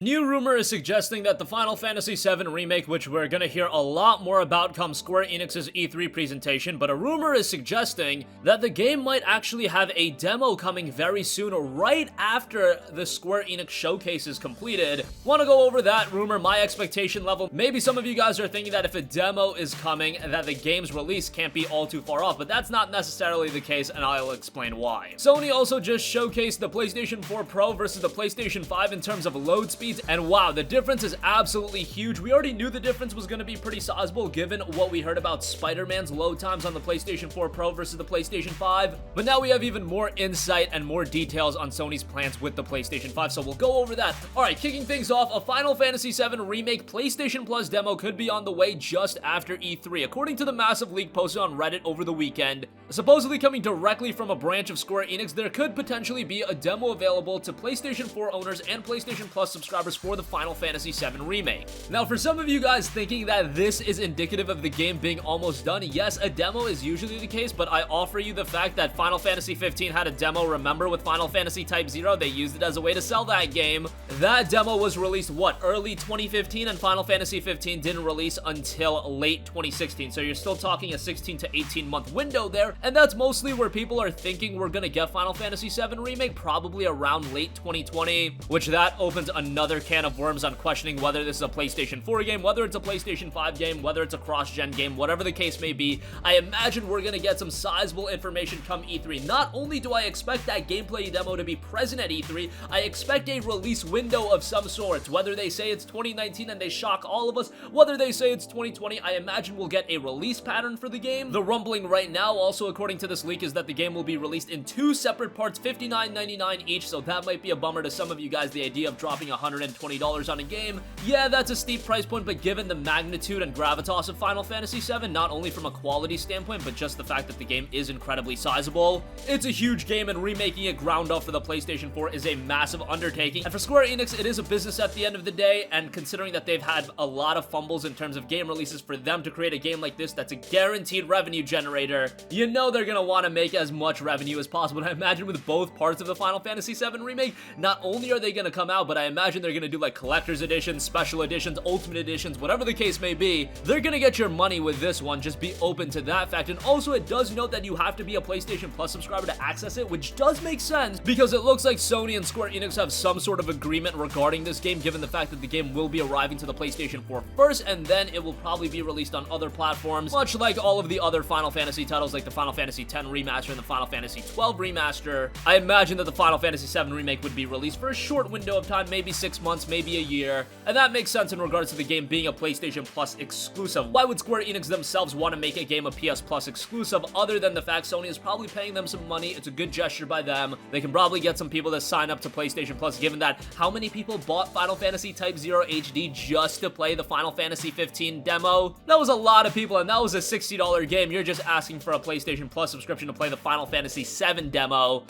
New rumor is suggesting that the Final Fantasy VII Remake, which we're gonna hear a lot more about come Square Enix's E3 presentation, but a rumor is suggesting that the game might actually have a demo coming very soon, right after the Square Enix showcase is completed. Wanna go over that rumor, my expectation level? Maybe some of you guys are thinking that if a demo is coming, that the game's release can't be all too far off, but that's not necessarily the case, and I'll explain why. Sony also just showcased the PlayStation 4 Pro versus the PlayStation 5 in terms of load speeds, and wow, the difference is absolutely huge. We already knew the difference was going to be pretty sizable given what we heard about Spider-Man's load times on the PlayStation 4 Pro versus the PlayStation 5, but now we have even more insight and more details on Sony's plans with the PlayStation 5, so we'll go over that. Alright, kicking things off, a Final Fantasy VII Remake PlayStation Plus demo could be on the way just after E3, according to the massive leak posted on Reddit over the weekend. Supposedly coming directly from a branch of Square Enix, there could potentially be a demo available to PlayStation 4 owners and PlayStation Plus subscribers for the Final Fantasy VII Remake. Now, for some of you guys thinking that this is indicative of the game being almost done, yes, a demo is usually the case, but I offer you the fact that Final Fantasy 15 had a demo, remember, with Final Fantasy Type 0? They used it as a way to sell that game. That demo was released, early 2015, and Final Fantasy 15 didn't release until late 2016, so you're still talking a 16 to 18 month window there, and that's mostly where people are thinking we're gonna get Final Fantasy VII Remake, probably around late 2020, which that opens another can of worms on questioning whether this is a PlayStation 4 game, whether it's a PlayStation 5 game, whether it's a cross-gen game, whatever the case may be. I imagine we're gonna get some sizable information come E3. Not only do I expect that gameplay demo to be present at E3, I expect a release window of some sorts. Whether they say it's 2019 and they shock all of us, whether they say it's 2020, I imagine we'll get a release pattern for the game. The rumbling right now, also according to this leak, is that the game will be released in two separate parts, $59.99 each, so that might be a bummer to some of you guys, the idea of dropping $120 on a game. Yeah, that's a steep price point, but given the magnitude and gravitas of Final Fantasy VII, not only from a quality standpoint, but just the fact that the game is incredibly sizable, it's a huge game, and remaking it ground up for the PlayStation 4 is a massive undertaking. And for Square Enix, it is a business at the end of the day, and considering that they've had a lot of fumbles in terms of game releases, for them to create a game like this that's a guaranteed revenue generator, you know they're gonna want to make as much revenue as possible. And I imagine with both parts of the Final Fantasy VII Remake, not only are they gonna come out, but I imagine they're gonna do like collector's editions, special editions, ultimate editions, whatever the case may be. They're gonna get your money with this one. Just be open to that fact. And also, it does note that you have to be a PlayStation Plus subscriber to access it, which does make sense because it looks like Sony and Square Enix have some sort of agreement regarding this game, given the fact that the game will be arriving to the PlayStation 4 first, and then it will probably be released on other platforms, much like all of the other Final Fantasy titles like the Final Fantasy X Remaster and the Final Fantasy XII Remaster. I imagine that the Final Fantasy VII Remake would be released for a short window of time, maybe 6 months, maybe a year, and that makes sense in regards to the game being a PlayStation Plus exclusive. Why would Square Enix themselves want to make a game a PS Plus exclusive other than the fact Sony is probably paying them some money? It's a good gesture by them. They can probably get some people to sign up to PlayStation Plus, given that how many people bought Final Fantasy Type 0 HD just to play the Final Fantasy 15 demo? That was a lot of people, and that was a $60 game. You're just asking for a PlayStation Plus subscription to play the Final Fantasy VII demo.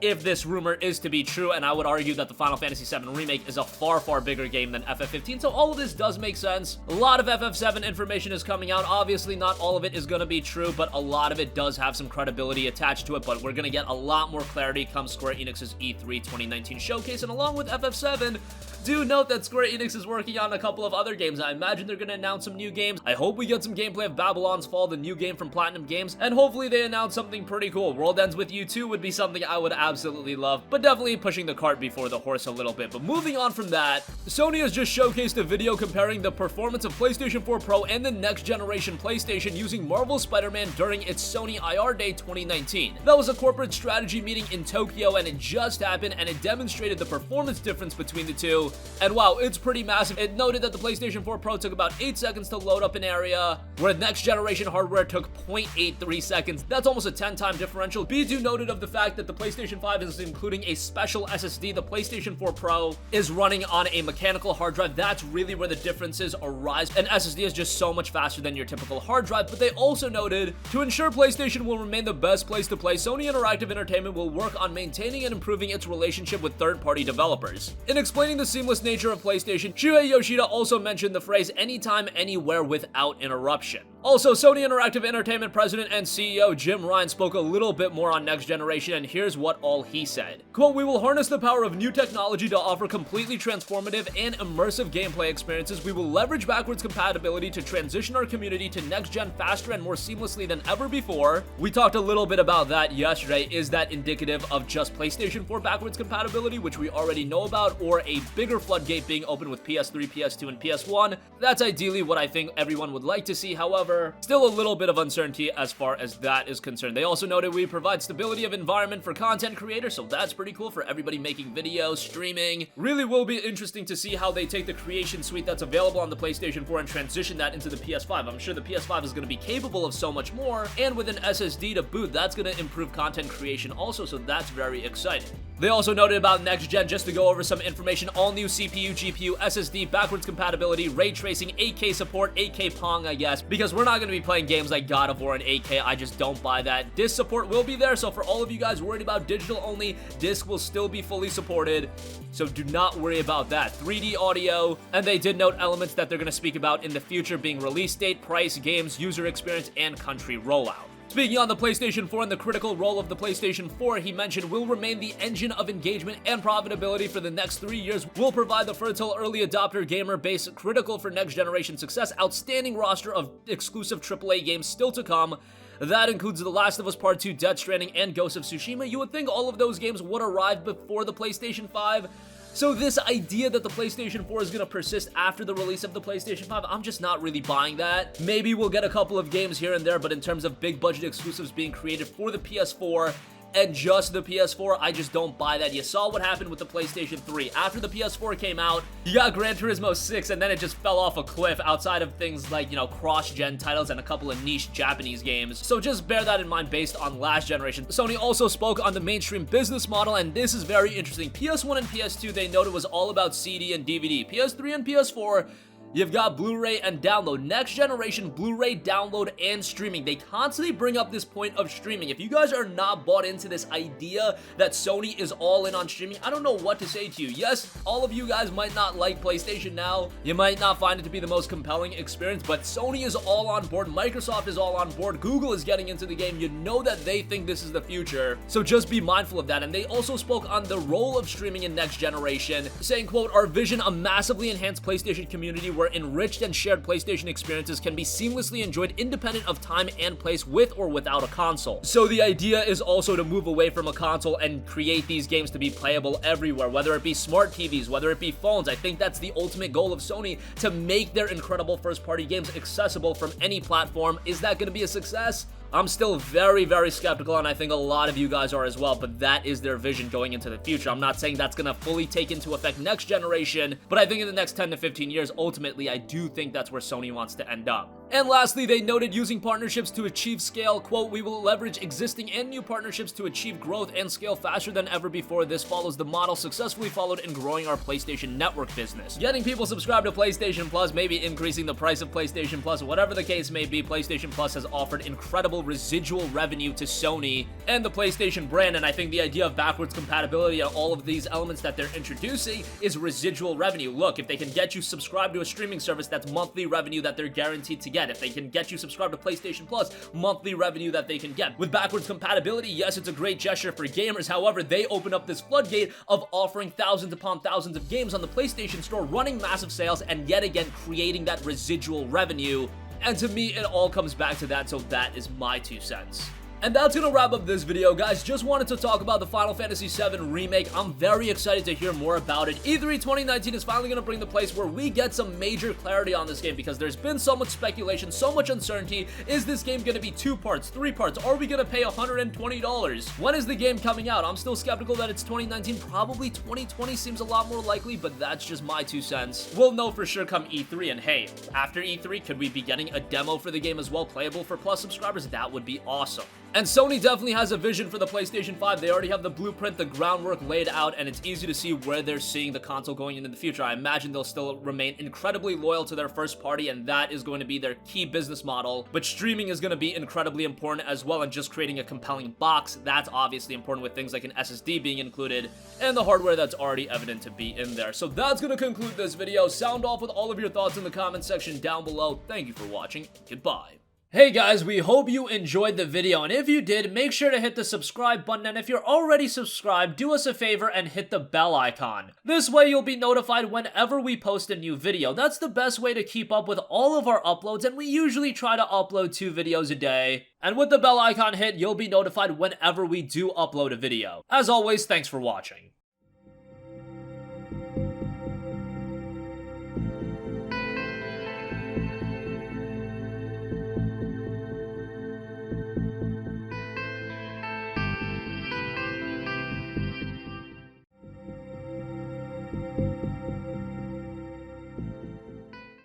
If this rumor is to be true, and I would argue that the Final Fantasy VII Remake is a far, far bigger game than FF15, so all of this does make sense. A lot of FF7 information is coming out. Obviously, not all of it is going to be true, but a lot of it does have some credibility attached to it, but we're going to get a lot more clarity come Square Enix's E3 2019 showcase, and along with FF7, do note that Square Enix is working on a couple of other games. I imagine they're going to announce some new games. I hope we get some gameplay of Babylon's Fall, the new game from Platinum Games, and hopefully they announce something pretty cool. World Ends With You 2 would be something I would absolutely love, but definitely pushing the cart before the horse a little bit. But moving on from that, Sony has just showcased a video comparing the performance of PlayStation 4 Pro and the next generation PlayStation using Marvel's Spider-Man during its Sony IR Day 2019. That was a corporate strategy meeting in Tokyo, and it just happened, and it demonstrated the performance difference between the two. And wow, it's pretty massive. It noted that the PlayStation 4 Pro took about 8 seconds to load up an area, where next generation hardware took 0.83 seconds. That's almost a 10-time differential. B2 noted of the fact that the PlayStation 5 is including a special SSD. The PlayStation 4 Pro is running on a mechanical hard drive. That's really where the differences arise. An SSD is just so much faster than your typical hard drive. But they also noted, to ensure PlayStation will remain the best place to play, Sony Interactive Entertainment will work on maintaining and improving its relationship with third-party developers. In explaining the seamless nature of PlayStation, Shuhei Yoshida also mentioned the phrase anytime, anywhere without interruption. Also, Sony Interactive Entertainment President and CEO Jim Ryan spoke a little bit more on next generation, and here's what all he said. Quote, "We will harness the power of new technology to offer completely transformative and immersive gameplay experiences. We will leverage backwards compatibility to transition our community to next-gen faster and more seamlessly than ever before." We talked a little bit about that yesterday. Is that indicative of just PlayStation 4 backwards compatibility, which we already know about, or a bigger floodgate being open with PS3, PS2, and PS1? That's ideally what I think everyone would like to see. However, still a little bit of uncertainty as far as that is concerned. They also noted we provide stability of environment for content creators, so that's pretty cool for everybody making videos, streaming. Really will be interesting to see how they take the creation suite that's available on the PlayStation 4 and transition that into the PS5. I'm sure the PS5 is going to be capable of so much more, and with an SSD to boot, that's going to improve content creation also, so that's very exciting. They also noted about next gen, just to go over some information: all new CPU, GPU, SSD, backwards compatibility, ray tracing, 8K support, 8K Pong, I guess, because we're not going to be playing games like God of War in 8K. I just don't buy that. Disc support will be there, so for all of you guys worried about digital only, disc will still be fully supported, so do not worry about that. 3D audio, and they did note elements that they're going to speak about in the future, being release date, price, games, user experience, and country rollout. Speaking on the PlayStation 4 and the critical role of the PlayStation 4, he mentioned will remain the engine of engagement and profitability for the next 3 years, will provide the fertile early adopter gamer base critical for next generation success, outstanding roster of exclusive AAA games still to come. That includes The Last of Us Part 2, Death Stranding, and Ghost of Tsushima. You would think all of those games would arrive before the PlayStation 5. So this idea that the PlayStation 4 is going to persist after the release of the PlayStation 5, I'm just not really buying that. Maybe we'll get a couple of games here and there, but in terms of big budget exclusives being created for the PS4 and just the PS4, I just don't buy that. You saw what happened with the PlayStation 3. After the PS4 came out, you got Gran Turismo 6, and then it just fell off a cliff outside of things like, you know, cross-gen titles and a couple of niche Japanese games. So just bear that in mind based on last generation. Sony also spoke on the mainstream business model, and this is very interesting. PS1 and PS2, they noted, was all about CD and DVD. PS3 and PS4, you've got Blu-ray and download. Next generation, Blu-ray, download, and streaming. They constantly bring up this point of streaming. If you guys are not bought into this idea that Sony is all in on streaming, I don't know what to say to you. Yes, all of you guys might not like PlayStation Now. You might not find it to be the most compelling experience, but Sony is all on board. Microsoft is all on board. Google is getting into the game. You know that they think this is the future. So just be mindful of that. And they also spoke on the role of streaming in next generation, saying, quote, "Our vision, a massively enhanced PlayStation community where enriched and shared PlayStation experiences can be seamlessly enjoyed independent of time and place with or without a console." So the idea is also to move away from a console and create these games to be playable everywhere, whether it be smart TVs, whether it be phones. I think that's the ultimate goal of Sony, to make their incredible first-party games accessible from any platform. Is that going to be a success? I'm still very, very skeptical, and I think a lot of you guys are as well, but that is their vision going into the future. I'm not saying that's going to fully take into effect next generation, but I think in the next 10 to 15 years, ultimately, I do think that's where Sony wants to end up. And lastly, they noted using partnerships to achieve scale. Quote, "We will leverage existing and new partnerships to achieve growth and scale faster than ever before. This follows the model successfully followed in growing our PlayStation Network business." Getting people subscribed to PlayStation Plus, maybe increasing the price of PlayStation Plus, whatever the case may be, PlayStation Plus has offered incredible residual revenue to Sony and the PlayStation brand, and I think the idea of backwards compatibility and all of these elements that they're introducing is residual revenue. Look, if they can get you subscribed to a streaming service, that's monthly revenue that they're guaranteed to get. If they can get you subscribed to PlayStation Plus, monthly revenue that they can get. With backwards compatibility, yes, it's a great gesture for gamers. However, they open up this floodgate of offering thousands upon thousands of games on the PlayStation Store, running massive sales, and yet again creating that residual revenue. And to me, it all comes back to that, so that is my 2 cents. And that's gonna wrap up this video, guys. Just wanted to talk about the Final Fantasy VII Remake. I'm very excited to hear more about it. E3 2019 is finally gonna bring the place where we get some major clarity on this game, because there's been so much speculation, so much uncertainty. Is this game gonna be 2 parts, 3 parts? Are we gonna pay $120? When is the game coming out? I'm still skeptical that it's 2019. Probably 2020 seems a lot more likely, but that's just my 2 cents. We'll know for sure come E3, and hey, after E3, could we be getting a demo for the game as well, playable for Plus subscribers? That would be awesome. And Sony definitely has a vision for the PlayStation 5. They already have the blueprint, the groundwork laid out, and it's easy to see where they're seeing the console going into the future. I imagine they'll still remain incredibly loyal to their first party, and that is going to be their key business model. But streaming is going to be incredibly important as well, and just creating a compelling box, that's obviously important with things like an SSD being included, and the hardware that's already evident to be in there. So that's going to conclude this video. Sound off with all of your thoughts in the comment section down below. Thank you for watching. Goodbye. Hey guys, we hope you enjoyed the video, and if you did, make sure to hit the subscribe button, and if you're already subscribed, do us a favor and hit the bell icon. This way you'll be notified whenever we post a new video. That's the best way to keep up with all of our uploads, and we usually try to upload 2 videos a day. And with the bell icon hit, you'll be notified whenever we do upload a video. As always, thanks for watching.